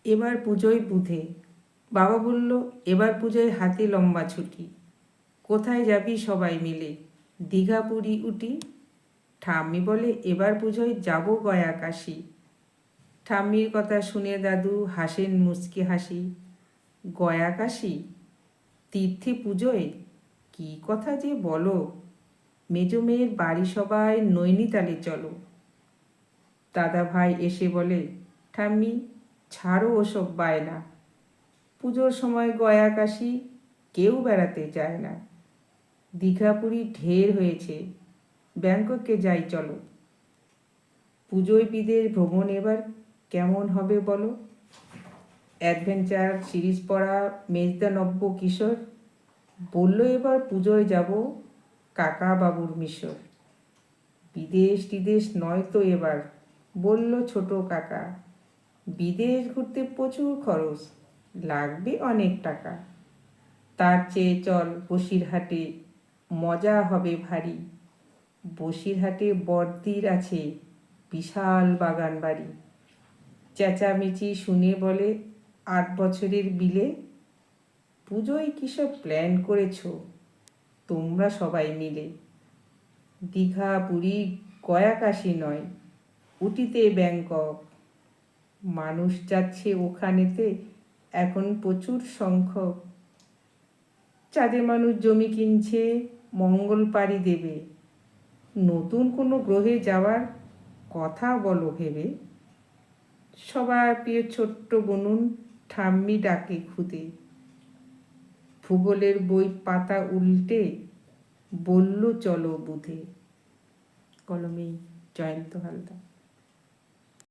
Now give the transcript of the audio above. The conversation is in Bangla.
এবার পুজোয় বুধে। বাবা বলল, এবার পুজোয় হাতে লম্বা ছুটি। কোথায় যাবি সবাই মিলে? দীঘা, পুরী, উটি। ঠাম্মি বলে, এবার পুজোয় যাব গয়া, কাশি। ঠাম্মির কথা শুনে দাদু হাসেন মুচকি হাসি। গয়া, কাশি? তীর্থে পুজোয়? কী কথা যে বলো! মেজো মেয়ের বাড়ি সবাই নৈনিতালে চলো। দাদা ভাই এসে বলে, ঠাম্মি ছাড়ো ওসব বায়না। পুজোর সময় গয়া, কাশি কেউ বেড়াতে যায় না। দীঘা, পুরী ঢের হয়েছে, ব্যাংককে যাই চলো। পুজোয় বিদের ভ্রমণ এবার কেমন হবে বলো? অ্যাডভেঞ্চার সিরিজ পড়া মেজদা নব্য কিশোর বলল, এবার পুজোয় যাব কাকা বাবুর মিশর। বিদেশ টিদেশ নয় তো এবার, বলল ছোট কাকা। বিদেশ ঘুরতে প্রচুর খরচ, লাগবে অনেক টাকা। তার চেয়ে চল বসিরহাটে, মজা হবে ভারী। বসিরহাটে বড়দির আছে বিশাল বাগান বাড়ি। চেঁচামেচি শুনে বলে, 8 বছরের বিলে, পুজোয় কিসব প্ল্যান করেছ তোমরা সবাই মিলে? দীঘা, পুরী, গয়া, কাশি নয়, উটিতে ব্যাংকক। মানুষ যাচ্ছে ওখানেতে এখন প্রচুর সংখ্যক। চাঁদে মানুষ জমি কিনছে, মঙ্গল পাড়ি দেবে। নতুন কোনো গ্রহে যাওয়ার কথা বলো ভেবে। সবার প্রিয় ছোট্ট বনুন ঠাম্মি ডাকে খুদে। ভূগোলের বই পাতা উল্টে বলল, চলো বুধে। কলমে জয়ন্ত হালদার।